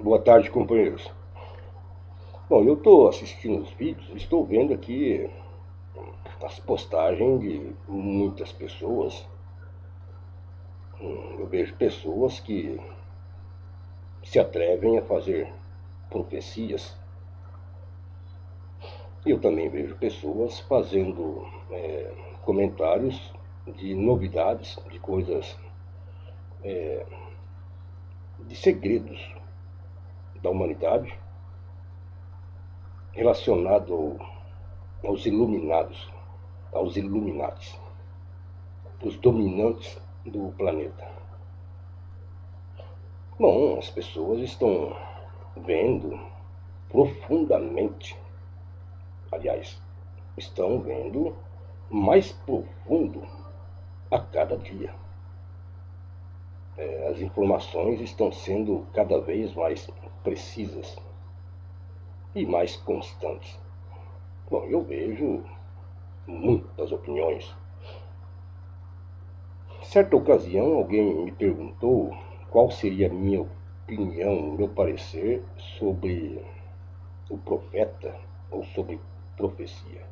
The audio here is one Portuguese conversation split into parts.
Boa tarde, companheiros. Bom, eu estou assistindo os vídeos, estou vendo aqui as postagens de muitas pessoas. Eu vejo pessoas que se atrevem a fazer profecias. Eu também vejo pessoas fazendo comentários de novidades, de coisas, de segredos da humanidade relacionado aos iluminados, aos Illuminatis, os dominantes do planeta. Bom, as pessoas estão vendo profundamente, aliás, estão vendo mais profundo a cada dia. As informações estão sendo cada vez mais precisas e mais constantes. Bom, eu vejo muitas opiniões. Certa ocasião, alguém me perguntou qual seria a minha opinião, meu parecer sobre o profeta ou sobre profecia.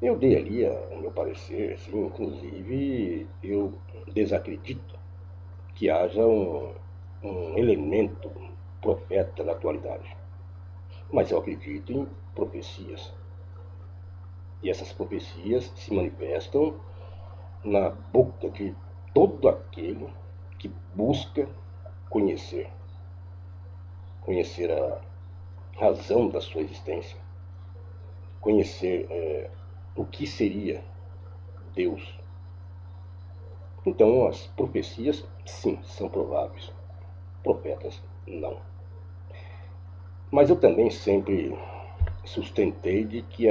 Eu dei ali o meu parecer, assim, inclusive eu desacredito que haja um elemento profeta na atualidade. Mas eu acredito em profecias. E essas profecias se manifestam na boca de todo aquele que busca conhecer a razão da sua existência, conhecer o que seria Deus. Então as profecias, sim, são prováveis, profetas, não. Mas eu também sempre sustentei de que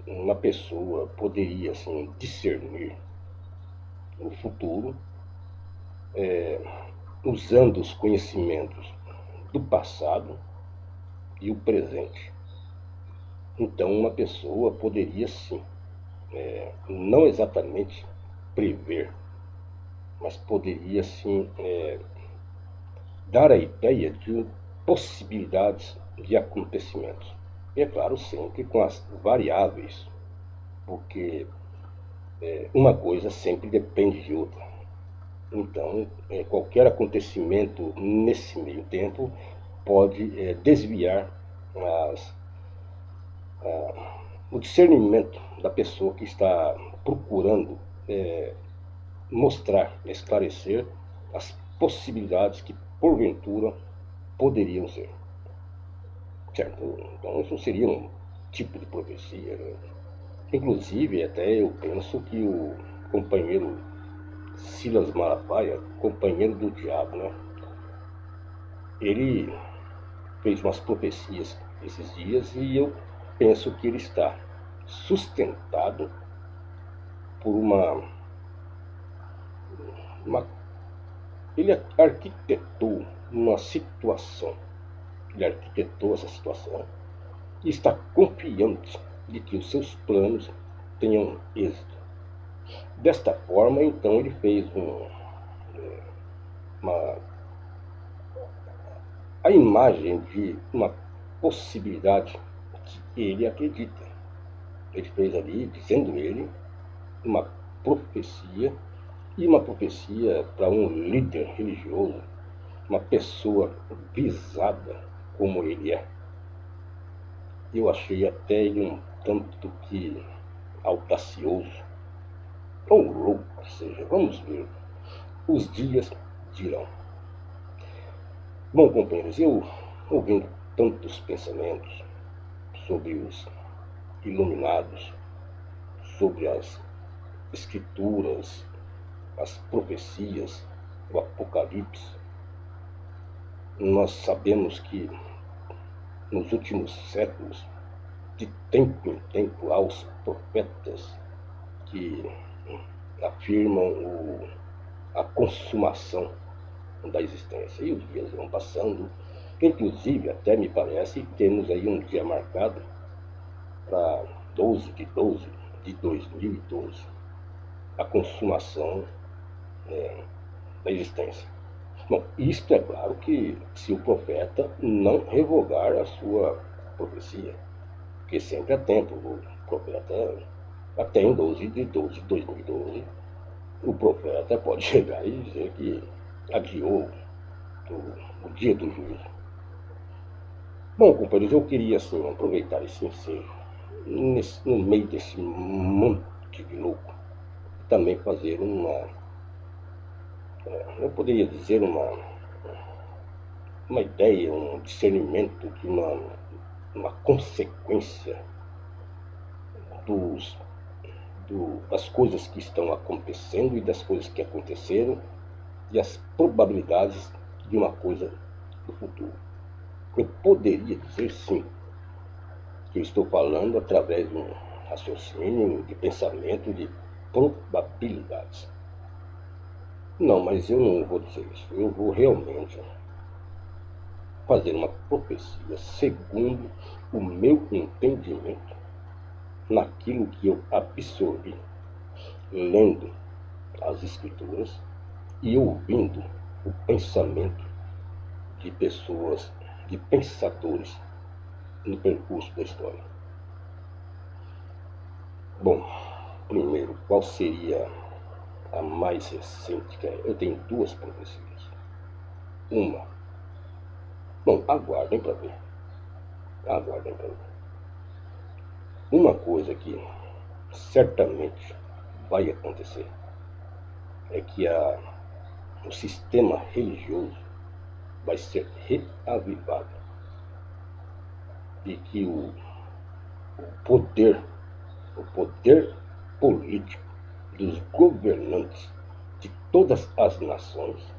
uma pessoa poderia, assim, discernir o futuro usando os conhecimentos do passado e o presente. Então uma pessoa poderia, sim, não exatamente prever, mas poderia, sim, dar a ideia de possibilidades de acontecimentos. E é claro, sempre com as variáveis, porque uma coisa sempre depende de outra. Então, qualquer acontecimento nesse meio tempo pode desviar o discernimento da pessoa que está procurando mostrar, esclarecer as possibilidades que porventura poderiam ser. Certo? Então isso seria um tipo de profecia, né? Inclusive, até eu penso que o companheiro Silas Malafaia, companheiro do diabo, né? Ele fez umas profecias esses dias e eu penso que ele está sustentado por uma ele arquitetou uma situação, ele arquitetou essa situação e está confiante de que os seus planos tenham êxito. Desta forma, então, ele fez a imagem de uma possibilidade que ele acredita. Ele fez ali, dizendo ele, uma profecia, e uma profecia para um líder religioso, uma pessoa visada como ele é. Eu achei até ele um tanto que audacioso, ou louco que seja. Vamos ver, os dias dirão. Bom, companheiros, eu ouvindo tantos pensamentos sobre os iluminados, sobre as escrituras, as profecias, o Apocalipse, nós sabemos que nos últimos séculos, de tempo em tempo, há os profetas que afirmam a consumação da existência. E os dias vão passando, inclusive, até me parece, temos aí um dia marcado para 12/12 de 2012, a consumação da existência. Bom, isto é claro que se o profeta não revogar a sua profecia, porque sempre há tempo, o profeta, até em 12 de 12 de 2012, o profeta pode chegar e dizer que adiou o dia do juízo. Bom, companheiros, eu queria assim aproveitar esse ensejo no meio desse monte de louco, e também fazer eu poderia dizer uma ideia, um discernimento de uma consequência dos, das coisas que estão acontecendo e das coisas que aconteceram e as probabilidades de uma coisa do futuro. Eu poderia dizer sim que eu estou falando através de um raciocínio, de pensamento, de probabilidades. Não, mas eu não vou dizer isso. Eu vou realmente fazer uma profecia segundo o meu entendimento, naquilo que eu absorvi, lendo as escrituras e ouvindo o pensamento de pessoas, de pensadores no percurso da história. Bom, primeiro, qual seria a mais recente? Eu tenho duas profecias. Uma, bom, aguardem para ver. Aguardem para ver. Uma coisa que certamente vai acontecer é que o sistema religioso vai ser reavivado e que o poder político dos governantes de todas as nações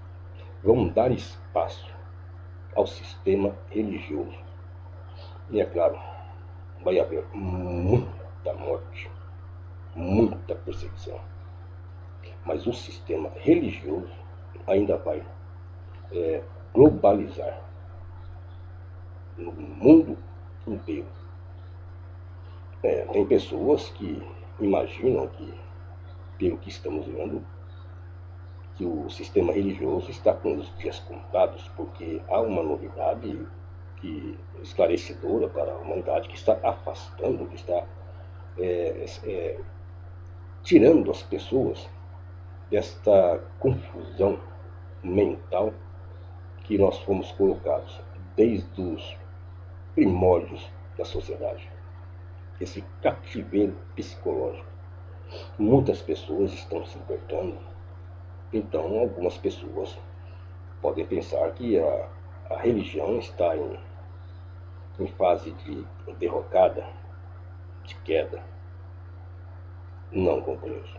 vão dar espaço ao sistema religioso. E é claro, vai haver muita morte, muita perseguição. Mas o sistema religioso ainda vai globalizar no mundo inteiro. Tem pessoas que imaginam que, pelo que estamos vendo, que o sistema religioso está com os dias contados, porque há uma novidade esclarecedora para a humanidade que está afastando, que está tirando as pessoas desta confusão mental que nós fomos colocados desde os primórdios da sociedade. Esse cativeiro psicológico. Muitas pessoas estão se libertando, então algumas pessoas podem pensar que a religião está em fase de derrocada, de queda. Não, companheiros.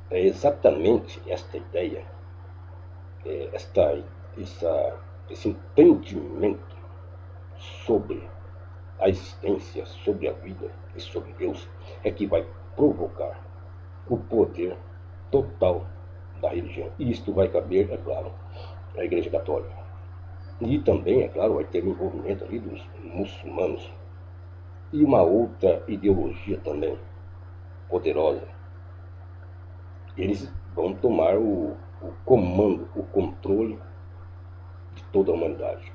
É exatamente esta ideia, esse entendimento sobre a existência, sobre a vida e sobre Deus é que vai provocar o poder total da religião. E isto vai caber, é claro, à Igreja Católica. E também, é claro, vai ter o envolvimento ali dos muçulmanos. E uma outra ideologia também poderosa. Eles vão tomar o comando, o controle de toda a humanidade.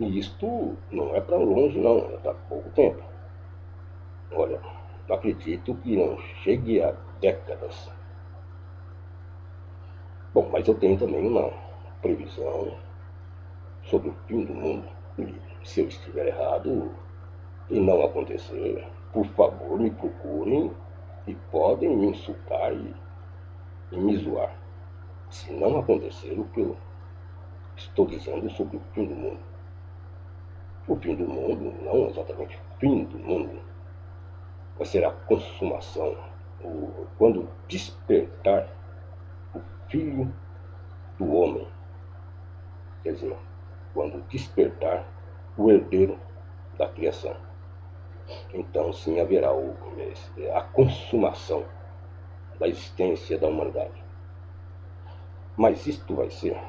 E isto não é para longe, não, é para pouco tempo. Olha, acredito que não chegue a décadas. Bom, mas eu tenho também uma previsão sobre o fim do mundo. E se eu estiver errado e não acontecer, por favor, me procurem e podem me insultar e me zoar. Se não acontecer o que eu estou dizendo sobre o fim do mundo. O fim do mundo, não exatamente o fim do mundo, vai ser a consumação, quando despertar o Filho do Homem. Quer dizer, quando despertar o herdeiro da criação. Então, sim, haverá a consumação da existência da humanidade. Mas isto vai ser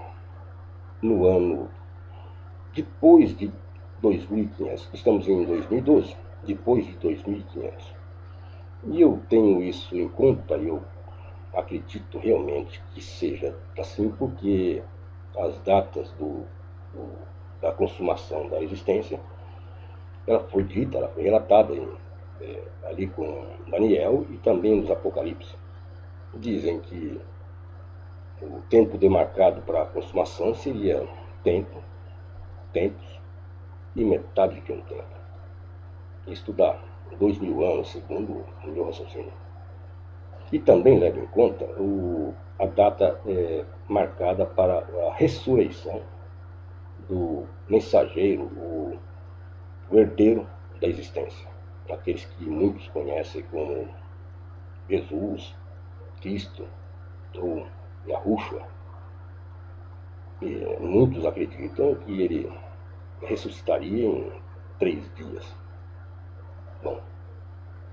no ano depois de 2500. Estamos em 2012, depois de 2500. E eu tenho isso em conta, eu acredito realmente que seja assim, porque as datas da consumação da existência, ela foi dita, ela foi relatada ali com Daniel e também nos Apocalipse. Dizem que o tempo demarcado para a consumação seria tempo, tempos e metade de um tempo. Isto dá 2000 anos, segundo o meu raciocínio. E também leva em conta a data marcada para a ressurreição do mensageiro, o herdeiro da existência. Aqueles que muitos conhecem como Jesus, Cristo ou Yahushua. E muitos acreditam que ele ressuscitaria em 3 dias. Bom,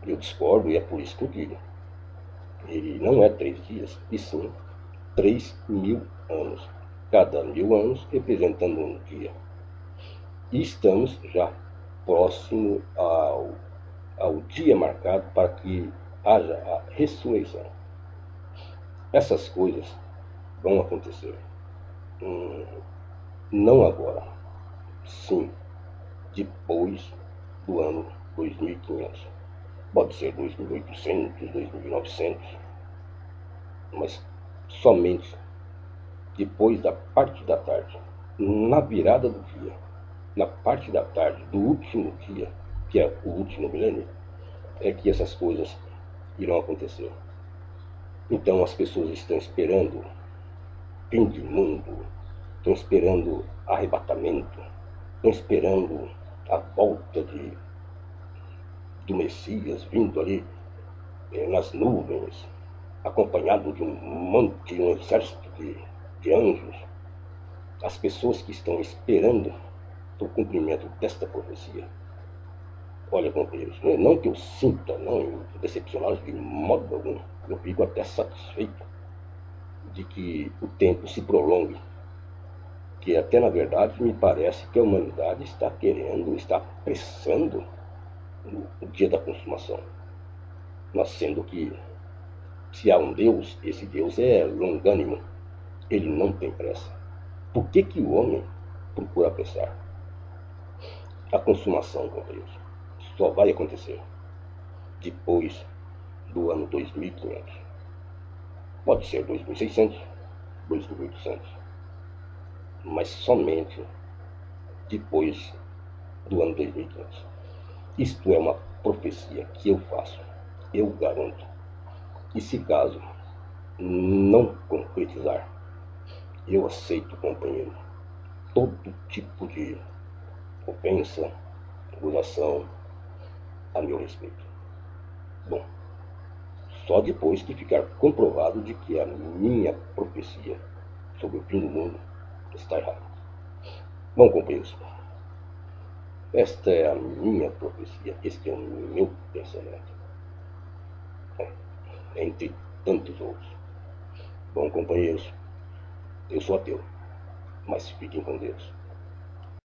eu discordo e é por isso que eu digo. Ele não é 3 dias, e sim 3.000 anos. Cada 1000 anos representando um dia. E estamos já próximo ao dia marcado para que haja a ressurreição. Essas coisas vão acontecer. Não agora, sim, depois do ano 2500. Pode ser 2800, 2900, mas somente depois da parte da tarde, na virada do dia, na parte da tarde do último dia, que é o último milênio, é que essas coisas irão acontecer. Então as pessoas estão esperando fim de mundo, estão esperando arrebatamento, estão esperando a volta do Messias vindo ali nas nuvens, acompanhado de um exército de anjos. As pessoas que estão esperando o cumprimento desta profecia. Olha, companheiros, não que eu sinta, não decepcioná-los de modo algum, eu fico até satisfeito de que o tempo se prolongue, que até na verdade me parece que a humanidade está apressando o dia da consumação, mas sendo que se há um Deus, esse Deus é longânimo, ele não tem pressa. Por que o homem procura apressar? A consumação, companheiros, só vai acontecer depois do ano 2500. Pode ser 2600, 2800, mas somente depois do ano 2500. Isto é uma profecia que eu faço, eu garanto. E se caso não concretizar, eu aceito, companheiro, todo tipo de ofensa, acusação a meu respeito. Bom, só depois que ficar comprovado de que a minha profecia sobre o fim do mundo está errada. Bom, companheiros, esta é a minha profecia, este é o meu pensamento, entre tantos outros. Bom, companheiros, eu sou ateu, mas fiquem com Deus.